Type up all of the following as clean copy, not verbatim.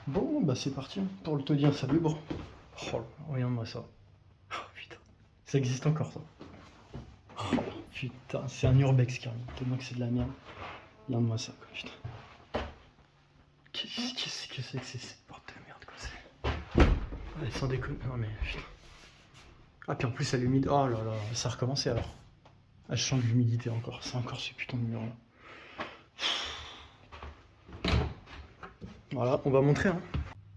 Bon, bah c'est parti pour le te dire salubre. Oh, regarde-moi ça. Oh, putain, ça existe encore ça. Oh, putain, c'est un urbex carrément, tellement que c'est de la merde. Regarde-moi ça, quoi, putain. Qu'est-ce que c'est que cette porte de merde, quoi, c'est... Allez, sans déconner, non mais putain. Ah, puis en plus, elle est humide. Oh là là, ça a recommencé alors. Ah, je sens de l'humidité encore, c'est encore ce putain de mur là. Voilà, on va montrer, hein.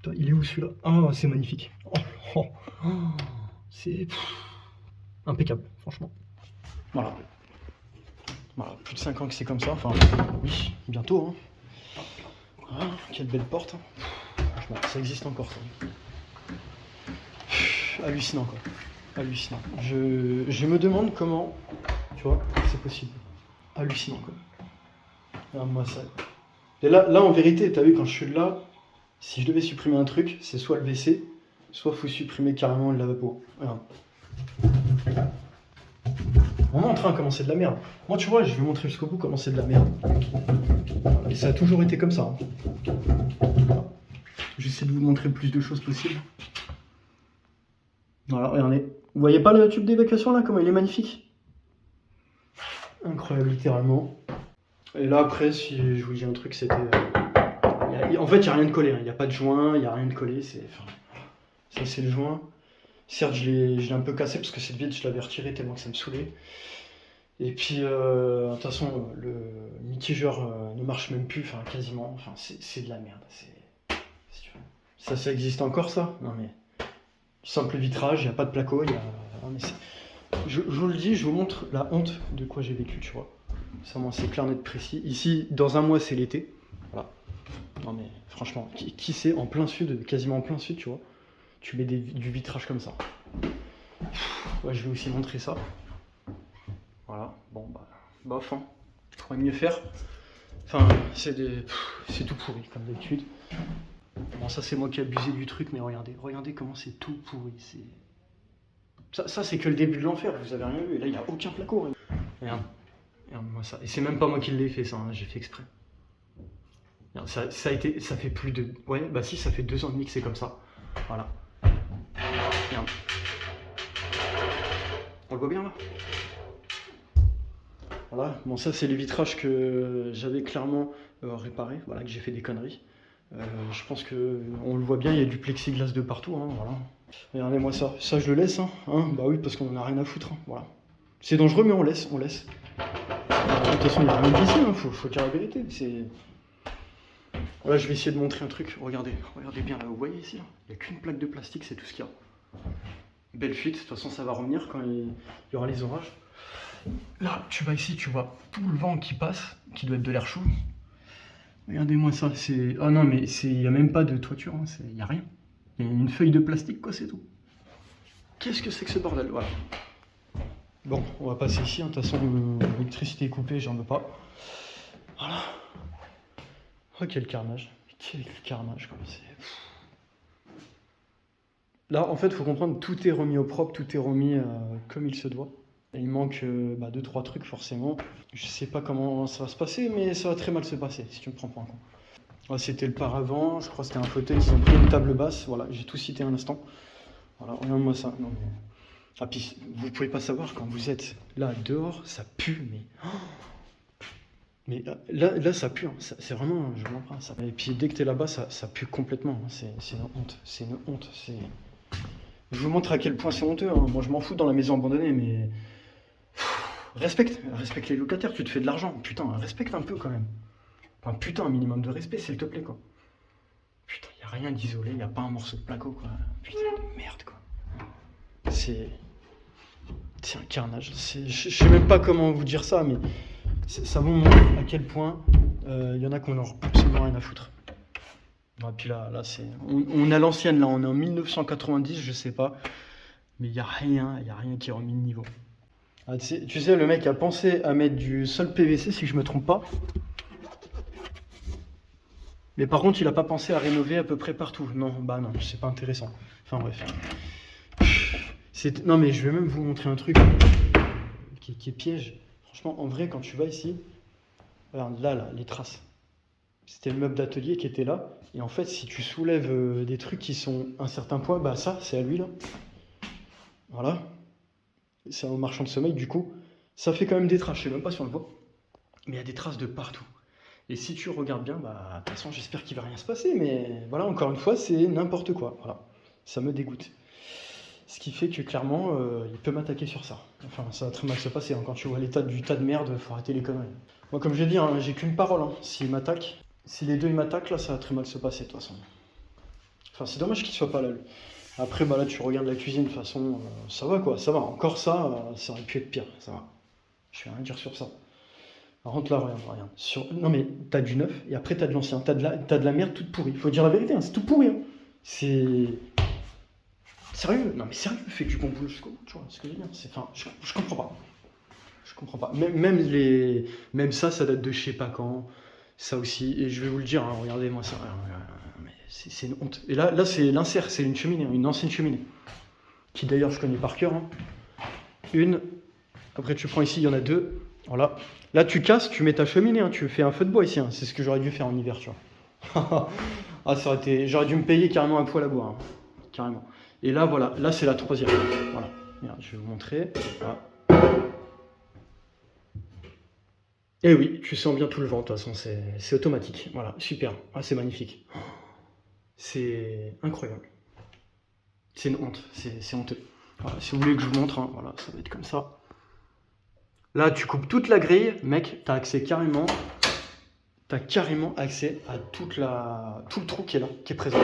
Putain, il est où celui-là? Ah, c'est magnifique. Oh, c'est impeccable, franchement. Voilà. Voilà, plus de 5 ans que c'est comme ça, enfin, oui, bientôt, hein. Voilà, quelle belle porte, hein. Franchement, ça existe encore, ça. Hallucinant, quoi. Hallucinant. Je me demande comment, tu vois, c'est possible. Hallucinant, quoi. Regarde-moi ça. Et là, en vérité, t'as vu, quand je suis là, si je devais supprimer un truc, c'est soit le WC, soit faut supprimer carrément le lavabo. Regarde. On montre, hein, comment c'est de la merde. Moi, tu vois, je vais montrer jusqu'au bout comment c'est de la merde. Et ça a toujours été comme ça, hein. J'essaie de vous montrer le plus de choses possible. Voilà, regardez. Vous voyez pas le tube d'évacuation là, comment il est magnifique? Incroyable, littéralement. Et là, après, si je vous dis un truc, c'était... en fait, il n'y a rien de collé, hein. Il n'y a pas de joint, il n'y a rien de collé. Ça, c'est le joint. Certes, je l'ai un peu cassé parce que cette vitre, je l'avais retirée tellement que ça me saoulait. Et puis, de toute façon, le mitigeur ne marche même plus, enfin, quasiment. Enfin, c'est de la merde. Si tu veux. Ça existe encore, ça? Non, mais... Simple vitrage, il n'y a pas de placo, il y a... Non, mais je vous le dis, je vous montre la honte de quoi j'ai vécu, tu vois. Ça, moi, c'est clair, net, précis. Ici, dans un mois, c'est l'été. Voilà. Non, mais franchement, qui sait, en plein sud, quasiment en plein sud, tu vois, tu mets du vitrage comme ça. Ouais, je vais aussi montrer ça. Voilà, bon, bah, bof, hein. Je pourrais mieux faire. Enfin, c'est tout pourri, comme d'habitude. Bon, ça, c'est moi qui ai abusé du truc, mais regardez comment c'est tout pourri. Ça, c'est que le début de l'enfer, vous avez rien vu. Et là, il n'y a aucun placo. Regarde-moi ça. Et c'est même pas moi qui l'ai fait, ça, hein. J'ai fait exprès. Regarde, ça fait plus de... Ouais, bah si, ça fait 2 ans et demi que c'est comme ça. Voilà. Regarde. On le voit bien, là? Voilà. Bon, ça, c'est les vitrages que j'avais clairement réparés. Voilà, que j'ai fait des conneries. Je pense qu'on le voit bien, il y a du plexiglas de partout, hein, voilà. Regardez-moi ça. Ça, je le laisse, hein. Bah oui, parce qu'on en a rien à foutre, hein. Voilà. C'est dangereux, mais on laisse. De toute façon, il n'y a rien d'ici, hein. Faut dire la vérité. Voilà, je vais essayer de montrer un truc. Regardez bien là, vous voyez ici, là, il n'y a qu'une plaque de plastique, c'est tout ce qu'il y a. Belle fuite, de toute façon, ça va revenir quand il y aura les orages. Là, tu vas ici, tu vois tout le vent qui passe, qui doit être de l'air chaud. Regardez-moi ça, c'est... Ah non, mais il n'y a même pas de toiture, hein. Il n'y a rien. Il y a une feuille de plastique, quoi, c'est tout. Qu'est-ce que c'est que ce bordel? Voilà. Bon, on va passer ici, hein. De toute façon, l'électricité est coupée, j'en veux pas. Voilà. Oh, quel carnage. Quel carnage, quoi. Là, en fait, il faut comprendre, tout est remis au propre, tout est remis comme il se doit. Et il manque 2-3 trucs, forcément. Je sais pas comment ça va se passer, mais ça va très mal se passer, si tu me prends pas en compte. Là, c'était le paravent, je crois que c'était un fauteuil, ils ont pris une table basse, voilà, j'ai tout cité un instant. Voilà, regarde-moi ça. Non, mais... Ah, puis, vous pouvez pas savoir, quand vous êtes là, dehors, ça pue, mais... Mais là, ça pue, hein. C'est vraiment, je m'en prends ça. Et puis, dès que t'es là-bas, ça pue complètement, hein. C'est une honte, c'est une honte, Je vous montre à quel point c'est honteux, hein. Moi, je m'en fous dans la maison abandonnée, mais... Respecte les locataires, tu te fais de l'argent, putain, respecte un peu quand même. Enfin, putain, un minimum de respect, s'il te plaît, quoi. Putain, y a rien d'isolé, y a pas un morceau de placo, quoi. Putain de merde, quoi. C'est un carnage. Je sais même pas comment vous dire ça, mais ça vous montre à quel point y en a qu'on en a absolument rien à foutre. Et puis là c'est... On a l'ancienne, là, on est en 1990, je sais pas. Mais y a rien qui est remis de niveau. Ah, tu sais, le mec a pensé à mettre du sol PVC, si je me trompe pas. Mais par contre, il a pas pensé à rénover à peu près partout. Non, bah non, c'est pas intéressant. Enfin bref. Non mais je vais même vous montrer un truc qui est piège. Franchement, en vrai, quand tu vas ici, regarde là, les traces. C'était le meuble d'atelier qui était là. Et en fait, si tu soulèves des trucs qui sont à un certain point, bah ça, c'est à lui là. Voilà. C'est un marchand de sommeil, du coup. Ça fait quand même des traces, je sais même pas si on le voit. Mais il y a des traces de partout. Et si tu regardes bien, bah de toute façon, j'espère qu'il va rien se passer. Mais voilà, encore une fois, c'est n'importe quoi. Voilà. Ça me dégoûte. Ce qui fait que clairement, il peut m'attaquer sur ça. Enfin, ça va très mal se passer. Hein. Quand tu vois l'état du tas de merde, faut arrêter les conneries. Moi, comme je l'ai dit, hein, j'ai qu'une parole. Hein. S'il m'attaque, si les deux ils m'attaquent, là, ça va très mal se passer de toute façon. Enfin, c'est dommage qu'il soit pas là. Lui. Après, bah là, tu regardes la cuisine, de toute façon, ça va quoi, ça va. Encore ça, ça aurait pu être pire, ça va. Je vais rien dire sur ça. Par contre, là, regarde. Non, mais t'as du neuf et après t'as de l'ancien. T'as de la merde toute pourrie. Faut dire la vérité, hein, c'est tout pourri. Hein. C'est. Sérieux? Non, mais sérieux, fais du bon boulot jusqu'au bout, tu vois ce que je veux dire. Enfin, je comprends pas. Je comprends pas. Même ça date de je sais pas quand. Ça aussi. Et je vais vous le dire, hein, regardez-moi ça. Mais c'est une honte. Et là c'est l'insert, c'est une cheminée, une ancienne cheminée. Qui d'ailleurs, je connais par cœur. Hein. Une. Après, tu prends ici, il y en a deux. Voilà. Là, tu casses, tu mets ta cheminée. Hein. Tu fais un feu de bois ici. Hein. C'est ce que j'aurais dû faire en hiver, tu vois. Ah, ça aurait été. J'aurais dû me payer carrément un poêle à bois. Hein. Carrément. Et là, voilà. Là, c'est la troisième. Voilà. Regarde, je vais vous montrer. Voilà. Et oui, tu sens bien tout le vent, de toute façon, c'est automatique. Voilà, super. Ah, c'est magnifique. C'est incroyable. C'est une honte, c'est honteux. Voilà, si vous voulez que je vous montre, hein, voilà, ça va être comme ça. Là, tu coupes toute la grille, mec, t'as carrément accès à tout le trou qui est là, qui est présent.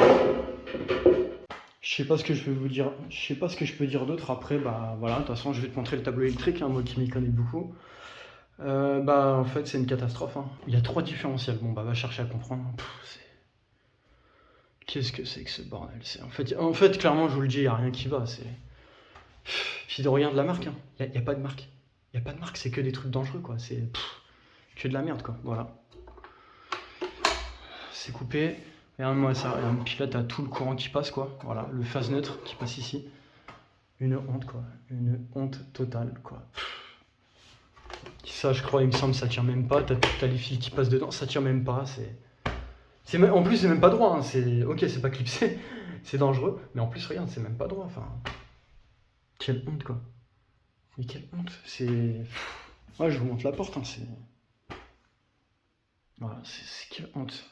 Je sais pas ce que je peux vous dire, je sais pas ce que je peux dire d'autre. Après, bah voilà, de toute façon, je vais te montrer le tableau électrique, hein, moi qui m'y connais beaucoup. Bah en fait c'est une catastrophe. Hein. Il y a 3 différentiels. Bon bah va chercher à comprendre. Qu'est-ce que c'est que ce bordel? En fait clairement je vous le dis, il n'y a rien qui va. Puis de regarde la marque. Hein. Il n'y a pas de marque. Il n'y a pas de marque, c'est que des trucs dangereux quoi. C'est que de la merde quoi. Voilà. C'est coupé. Regarde-moi ça. Regarde. Puis là t'as tout le courant qui passe quoi. Voilà. Le phase neutre qui passe ici. Une honte quoi. Une honte totale quoi. Ça, je crois, il me semble, ça tient même pas. T'as les fils qui passent dedans, ça tient même pas. En plus, c'est même pas droit. Hein. Ok, c'est pas clipsé, c'est dangereux. Mais en plus, regarde, c'est même pas droit. Enfin, quelle honte, quoi. Mais quelle honte. Ouais, je vous montre la porte. Hein. Voilà, c'est quelle honte.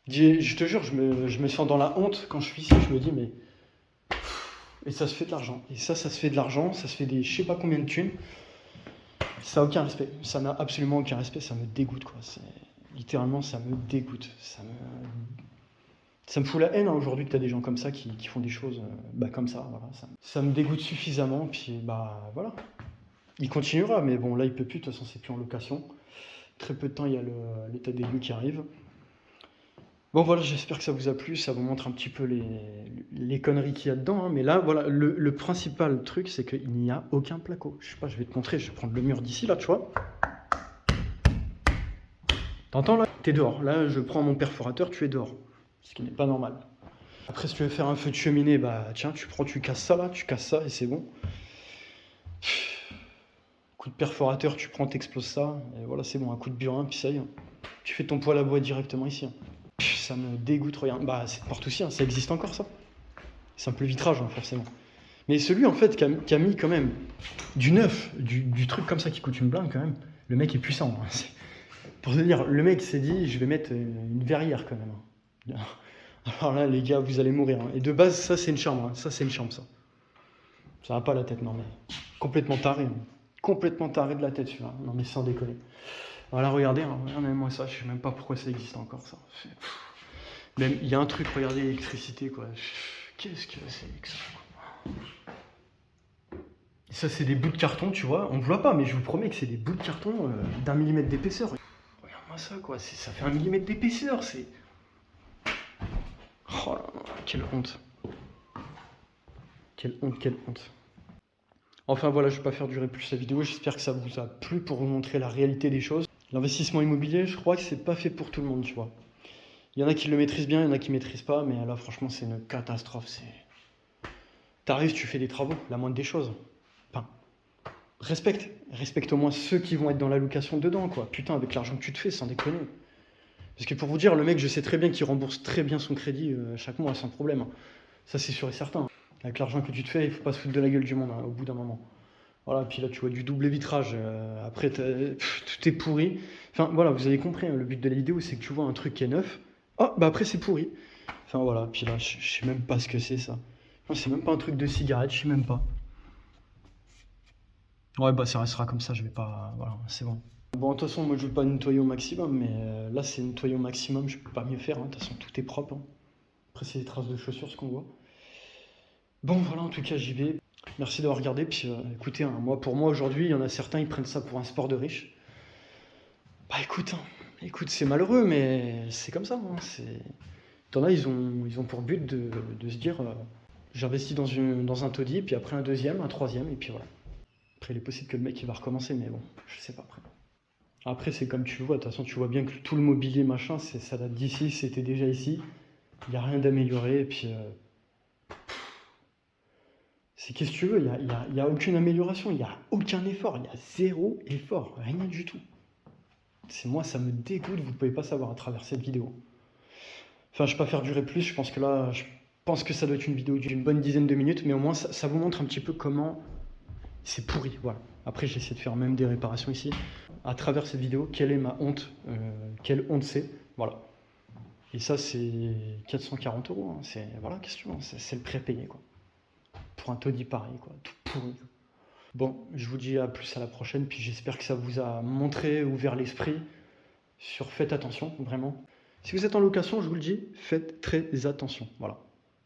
Je te jure, je me sens dans la honte quand je suis ici. Je me dis, mais. Et ça se fait de l'argent. Et ça se fait de l'argent. Ça se fait des je sais pas combien de thunes. Ça n'a aucun respect, ça n'a absolument aucun respect, ça me dégoûte quoi. Littéralement ça me dégoûte, ça me fout la haine hein, aujourd'hui que tu as des gens comme ça qui font des choses comme ça, voilà. Ça me dégoûte suffisamment, puis bah voilà. Il continuera, mais bon là il peut plus, de toute façon c'est plus en location. Très peu de temps il y a l'état des lieux qui arrive. Bon voilà, j'espère que ça vous a plu, ça vous montre un petit peu les conneries qu'il y a dedans, hein. Mais là, voilà, le principal truc, c'est qu'il n'y a aucun placo. Je sais pas, je vais te montrer, je vais prendre le mur d'ici, là, tu vois. T'entends, là? T'es dehors. Là, je prends mon perforateur, tu es dehors. Ce qui n'est pas normal. Après, si tu veux faire un feu de cheminée, bah tiens, tu casses ça, là, tu casses ça, et c'est bon. Coup de perforateur, tu prends, t'exploses ça, et voilà, c'est bon, un coup de burin, puis ça y est. Tu fais ton poêle à bois directement ici. Hein. Ça me dégoûte, regarde. Bah, c'est partout aussi, hein. Ça existe encore, ça. Simple vitrage, hein, forcément. Mais celui, en fait, qui a mis quand même du neuf, du truc comme ça qui coûte une blinde, quand même, le mec est puissant. Hein. Pour te dire, le mec s'est dit, je vais mettre une verrière, quand même. Alors là, les gars, vous allez mourir. Hein. Et de base, ça, c'est une chambre. Hein. Ça, c'est une chambre, ça. Ça va pas la tête, non, mais complètement taré. Hein. Complètement taré de la tête, celui-là. Non, mais sans déconner. Voilà, regardez, hein, regardez-moi ça, je sais même pas pourquoi ça existe encore, ça. Même, il y a un truc, regardez l'électricité, quoi. Qu'est-ce que c'est que ça, quoi. Ça, c'est des bouts de carton, tu vois. On ne voit pas, mais je vous promets que c'est des bouts de carton d'1 millimètre d'épaisseur. Regarde-moi ça, quoi. Ça fait 1 millimètre d'épaisseur, c'est... Oh là là, quelle honte. Quelle honte, quelle honte. Enfin voilà, je ne vais pas faire durer plus la vidéo. J'espère que ça vous a plu pour vous montrer la réalité des choses. L'investissement immobilier, je crois que c'est pas fait pour tout le monde, tu vois. Il y en a qui le maîtrisent bien, il y en a qui ne maîtrisent pas, mais là, franchement, c'est une catastrophe. T'arrives, tu fais des travaux, la moindre des choses. Enfin, respecte au moins ceux qui vont être dans la location dedans, quoi. Putain, avec l'argent que tu te fais, sans déconner. Parce que pour vous dire, le mec, je sais très bien qu'il rembourse très bien son crédit chaque mois sans problème. Ça, c'est sûr et certain. Avec l'argent que tu te fais, il faut pas se foutre de la gueule du monde au bout d'un moment. Voilà, puis là, tu vois du double vitrage. Après, tout est pourri. Enfin, voilà, vous avez compris, hein, le but de la vidéo, c'est que tu vois un truc qui est neuf. Oh, bah après, c'est pourri. Enfin, voilà, puis là, je sais même pas ce que c'est, ça. Non, c'est même pas un truc de cigarette, je sais même pas. Ouais, bah ça restera comme ça, je vais pas... Voilà, c'est bon. Bon, de toute façon, moi, je veux pas nettoyer au maximum, mais là, c'est nettoyer au maximum, je peux pas mieux faire, hein. De toute façon, tout est propre, hein. Après, c'est des traces de chaussures, ce qu'on voit. Bon, voilà, en tout cas, j'y vais. Merci d'avoir regardé. Puis écoutez, hein, pour moi aujourd'hui, il y en a certains, ils prennent ça pour un sport de riche. Bah écoute, hein, écoute, c'est malheureux, mais c'est comme ça. Hein, t'en as, ils ont pour but de se dire, j'investis dans un taudis, puis après un deuxième, un troisième, et puis voilà. Après, il est possible que le mec il va recommencer, mais bon, je sais pas après. Après, c'est comme tu le vois. De toute façon, tu vois bien que tout le mobilier machin, ça date d'ici, c'était déjà ici. Il n'y a rien d'amélioré, et puis. Qu'est-ce que tu veux, il y a aucune amélioration, il n'y a aucun effort, il y a zéro effort, rien du tout. Moi, ça me dégoûte, vous ne pouvez pas savoir à travers cette vidéo. Enfin, je ne vais pas faire durer plus, je pense que là, je pense que ça doit être une vidéo d'une bonne dizaine de minutes, mais au moins, ça vous montre un petit peu comment c'est pourri, voilà. Après, j'essaie de faire même des réparations ici. À travers cette vidéo, quelle est ma honte, quelle honte c'est, voilà. Et ça, c'est 440 €, hein. Voilà, question, c'est le prix à payer, quoi. Pour un taudis pareil, quoi, tout pourri. Bon, je vous dis à plus à la prochaine, puis j'espère que ça vous a montré, ouvert l'esprit sur faites attention, vraiment. Si vous êtes en location, je vous le dis, faites très attention, voilà.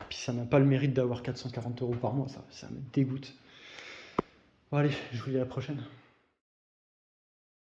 Puis ça n'a pas le mérite d'avoir 440 € par mois, ça me dégoûte. Bon allez, je vous dis à la prochaine.